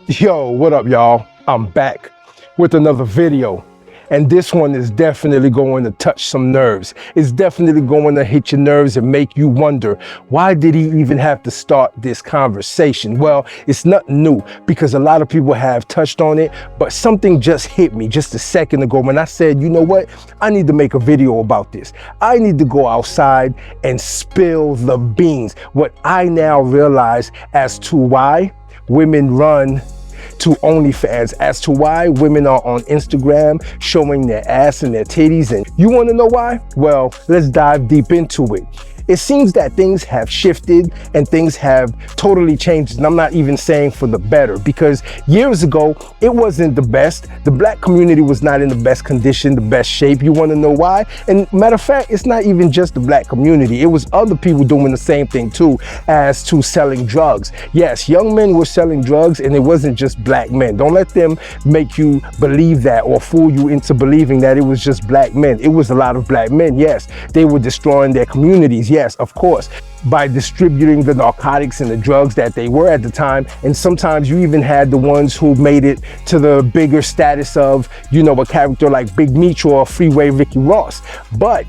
Yo, what up, y'all? I'm back with another video. And this one is definitely going to touch some nerves. It's definitely going to hit your nerves and make you wonder, why did he even have to start this conversation? Well, it's nothing new because a lot of people have touched on it, but something just hit me just a second ago when I said, you know what? I need to make a video about this. I need to go outside and spill the beans. What I now realize as to why women run to OnlyFans, as to why women are on Instagram showing their ass and their titties. And you want to know why? Well, let's dive deep into it. It seems that things have shifted and things have totally changed. And I'm not even saying for the better, because years ago, it wasn't the best. The black community was not in the best condition, the best shape. You want to know why? And matter of fact, it's not even just the black community. It was other people doing the same thing too, as to selling drugs. Yes, young men were selling drugs, and it wasn't just black men. Don't let them make you believe that or fool you into believing that it was just black men. It was a lot of black men. Yes, they were destroying their communities. Yes, of course, by distributing the narcotics and the drugs that they were at the time. And sometimes you even had the ones who made it to the bigger status of, you know, a character like Big Meech or Freeway Ricky Ross. But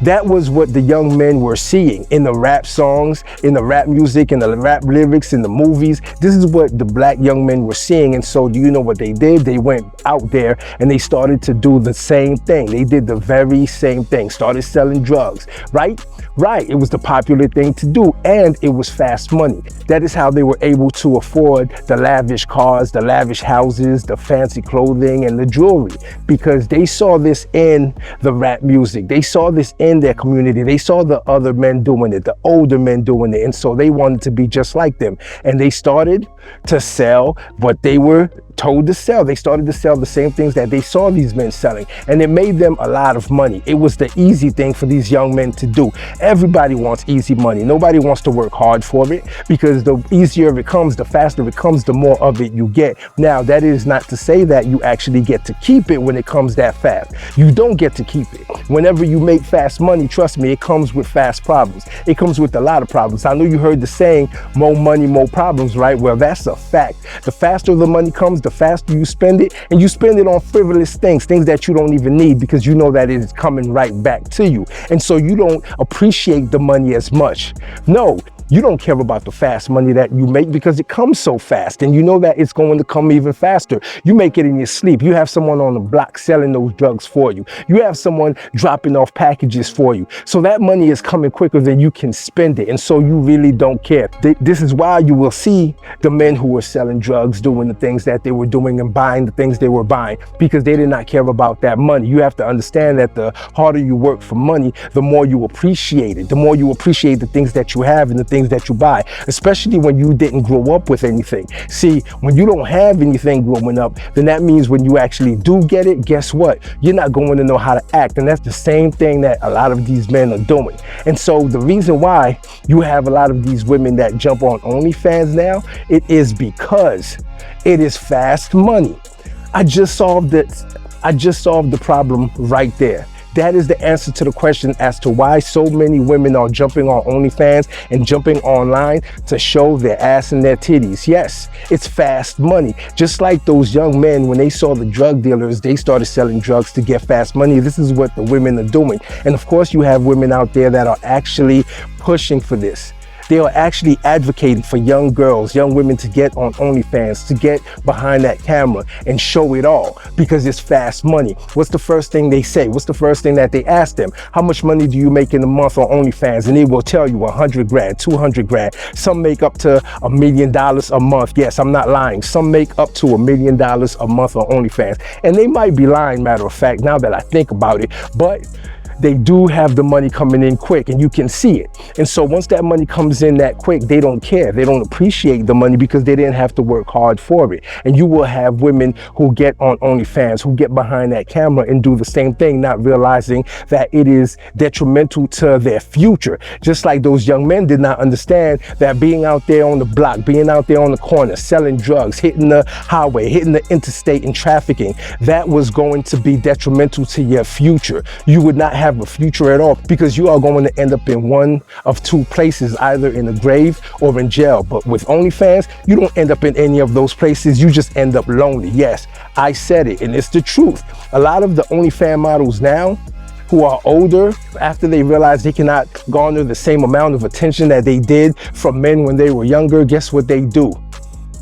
that was what the young men were seeing in the rap songs, in the rap music, in the rap lyrics, in the movies. This is what the black young men were seeing. And so do you know what they did? They went out there and they started to do the same thing. They did the very same thing, started selling drugs, right? Right, it was the popular thing to do, and it was fast money. That is how they were able to afford the lavish cars, the lavish houses, the fancy clothing, and the jewelry, because they saw this in the rap music. They saw this in their community. They saw the other men doing it, the older men doing it, and so they wanted to be just like them. And they started to sell what they were told to sell. They started to sell the same things that they saw these men selling, and it made them a lot of money. It was the easy thing for these young men to do. Everybody wants easy money. Nobody wants to work hard for it, because the easier it comes, the faster it comes, the more of it you get. Now, that is not to say that you actually get to keep it when it comes that fast. You don't get to keep it. Whenever you make fast money, trust me, it comes with fast problems. It comes with a lot of problems. I know you heard the saying, more money, more problems, right? Well, that's a fact. The faster the money comes, the faster you spend it, and you spend it on frivolous things that you don't even need, because you know that it is coming right back to you. And so you don't appreciate the money as much. No, you don't care about the fast money that you make because it comes so fast, and you know that it's going to come even faster. You make it in your sleep. You have someone on the block selling those drugs for you. You have someone dropping off packages for you. So that money is coming quicker than you can spend it, and so you really don't care. This is why you will see the men who were selling drugs doing the things that they were doing and buying the things they were buying, because they did not care about that money. You have to understand that the harder you work for money, the more you appreciate it, the more you appreciate the things that you have and the things that you buy, especially when you didn't grow up with anything. See, when you don't have anything growing up, then that means when you actually do get it, guess what? You're not going to know how to act. And that's the same thing that a lot of these men are doing. And so the reason why you have a lot of these women that jump on OnlyFans now, it is because it is fast money. I just solved the problem right there. That is the answer to the question as to why so many women are jumping on OnlyFans and jumping online to show their ass and their titties. Yes, it's fast money. Just like those young men, when they saw the drug dealers, they started selling drugs to get fast money. This is what the women are doing. And of course, you have women out there that are actually pushing for this. They are actually advocating for young girls, young women to get on OnlyFans, to get behind that camera and show it all, because it's fast money. What's the first thing they say? What's the first thing that they ask them? How much money do you make in a month on OnlyFans? And they will tell you 100 grand, 200 grand. Some make up to $1 million a month. Yes, I'm not lying. Some make up to $1 million a month on OnlyFans. And they might be lying, matter of fact, now that I think about it. But they do have the money coming in quick, and you can see it. And so once that money comes in that quick, they don't care. They don't appreciate the money because they didn't have to work hard for it. And you will have women who get on OnlyFans, who get behind that camera and do the same thing, not realizing that it is detrimental to their future. Just like those young men did not understand that being out there on the block, being out there on the corner, selling drugs, hitting the highway, hitting the interstate and trafficking, that was going to be detrimental to your future. You would not have a future at all, because you are going to end up in one of two places, either in the grave or in jail. But with OnlyFans, you don't end up in any of those places. You just end up lonely. Yes, I said it, and it's the truth. A lot of the OnlyFans models now who are older, after they realize they cannot garner the same amount of attention that they did from men when they were younger, guess what they do?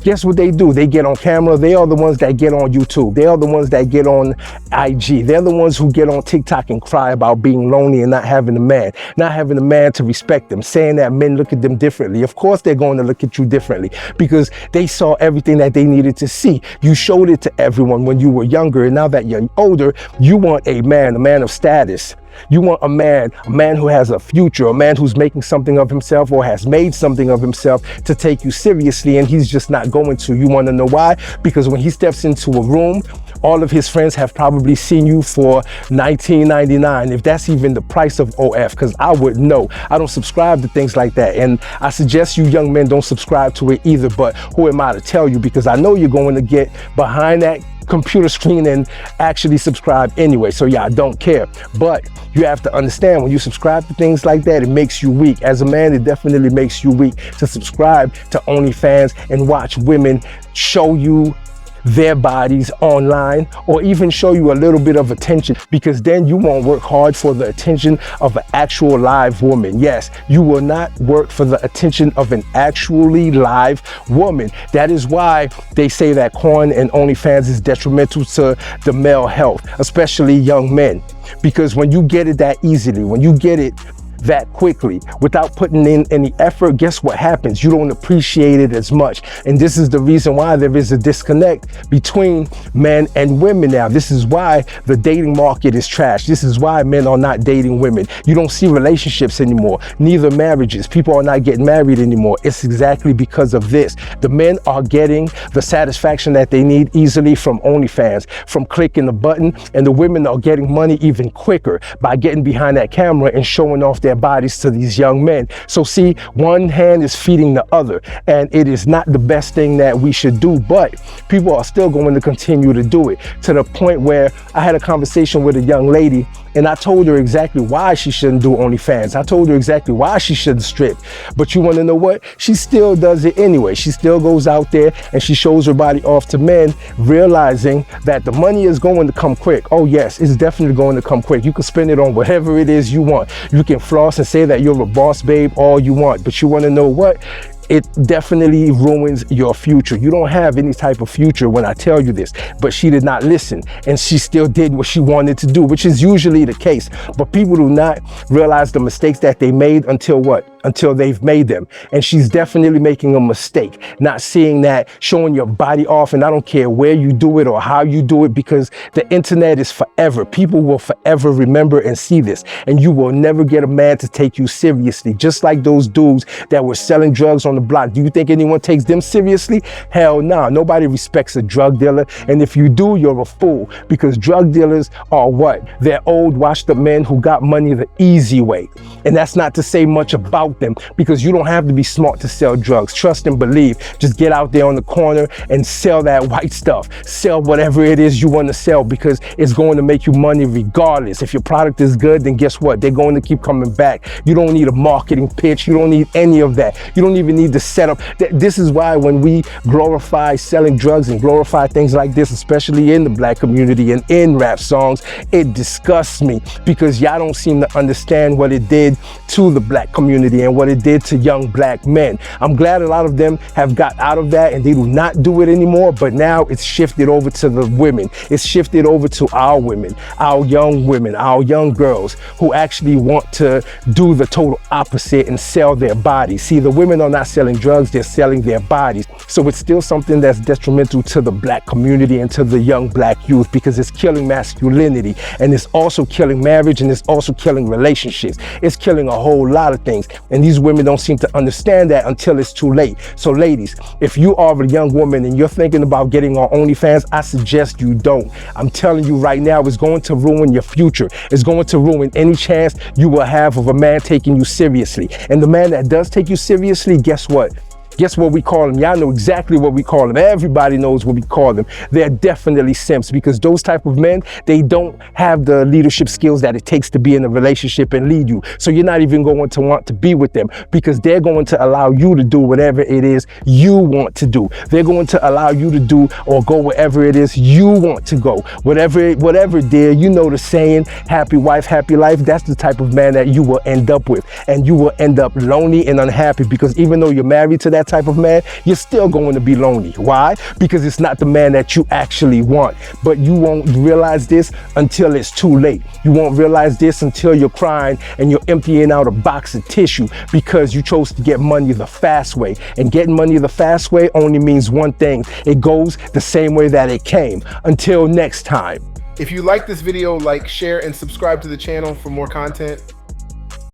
Guess what they do? They get on camera. They are the ones that get on YouTube. They are the ones that get on IG. They're the ones who get on TikTok and cry about being lonely and not having a man to respect them, saying that men look at them differently. Of course, they're going to look at you differently, because they saw everything that they needed to see. You showed it to everyone when you were younger, and now that you're older, you want a man of status. You want a man who has a future, a man who's making something of himself or has made something of himself to take you seriously, and he's just not going to. You want to know why? Because when he steps into a room, all of his friends have probably seen you for $19.99, if that's even the price of OF, because I wouldn't know. I don't subscribe to things like that, and I suggest you young men don't subscribe to it either, but who am I to tell you? Because I know you're going to get behind that computer screen and actually subscribe anyway. So yeah, I don't care. But you have to understand, when you subscribe to things like that, it makes you weak. As a man, it definitely makes you weak to subscribe to OnlyFans and watch women show you their bodies online, or even show you a little bit of attention, because then you won't work hard for the attention of an actual live woman. Yes, you will not work for the attention of an actually live woman. That is why they say that porn and OnlyFans is detrimental to the male health, especially young men, because when you get it that easily, when you get it that quickly without putting in any effort, guess what happens? You don't appreciate it as much. And this is the reason why there is a disconnect between men and women now. This is why the dating market is trash. This is why men are not dating women. You don't see relationships anymore, neither marriages. People are not getting married anymore. It's exactly because of this. The men are getting the satisfaction that they need easily from OnlyFans, from clicking the button, and the women are getting money even quicker by getting behind that camera and showing off their bodies to these young men. So see, one hand is feeding the other, and it is not the best thing that we should do, but people are still going to continue to do it, to the point where I had a conversation with a young lady, and I told her exactly why she shouldn't do OnlyFans. I told her exactly why she shouldn't strip. But you want to know what? She still does it anyway. She still goes out there and she shows her body off to men, realizing that the money is going to come quick. Oh yes, it's definitely going to come quick. You can spend it on whatever it is you want. You can floss and say that you're a boss babe all you want. But you want to know what? It definitely ruins your future. You don't have any type of future when I tell you this. But she did not listen, and she still did what she wanted to do, which is usually the case. But people do not realize the mistakes that they made until what? Until they've made them. And she's definitely making a mistake, not seeing that showing your body off, and I don't care where you do it or how you do it, because the internet is forever. People will forever remember and see this, and you will never get a man to take you seriously. Just like those dudes that were selling drugs on the block. Do you think anyone takes them seriously? Hell no. Nobody respects a drug dealer, and if you do, you're a fool, because drug dealers are what? They're old, washed up men who got money the easy way. And that's not to say much about them, because you don't have to be smart to sell drugs. Trust and believe. Just get out there on the corner and sell that white stuff. Sell whatever it is you want to sell, because it's going to make you money regardless. If your product is good, then guess what? They're going to keep coming back. You don't need a marketing pitch. You don't need any of that. You don't even need the setup. This is why when we glorify selling drugs and glorify things like this, especially in the black community and in rap songs, it disgusts me, because y'all don't seem to understand what it did to the black community and what it did to young black men. I'm glad a lot of them have got out of that and they do not do it anymore, but now it's shifted over to the women. It's shifted over to our women, our young girls who actually want to do the total opposite and sell their bodies. See, the women are not selling drugs, they're selling their bodies. So it's still something that's detrimental to the black community and to the young black youth, because it's killing masculinity, and it's also killing marriage, and it's also killing relationships. It's killing a whole lot of things, and these women don't seem to understand that until it's too late. So ladies, if you are a young woman and you're thinking about getting on OnlyFans, I suggest you don't. I'm telling you right now, it's going to ruin your future. It's going to ruin any chance you will have of a man taking you seriously. And the man that does take you seriously, guess what? Guess what we call them? Y'all know exactly what we call them. Everybody knows what we call them. They're definitely simps, because those type of men, they don't have the leadership skills that it takes to be in a relationship and lead you. So you're not even going to want to be with them, because they're going to allow you to do whatever it is you want to do. They're going to allow you to do or go wherever it is you want to go. Whatever, dear, you know the saying, happy wife, happy life. That's the type of man that you will end up with. And you will end up lonely and unhappy, because even though you're married to that type of man, you're still going to be lonely. Why? Because it's not the man that you actually want. But you won't realize this until it's too late. You won't realize this until you're crying and you're emptying out a box of tissue because you chose to get money the fast way. And getting money the fast way only means one thing: it goes the same way that it came. Until next time. If you like this video, like, share, and subscribe to the channel for more content.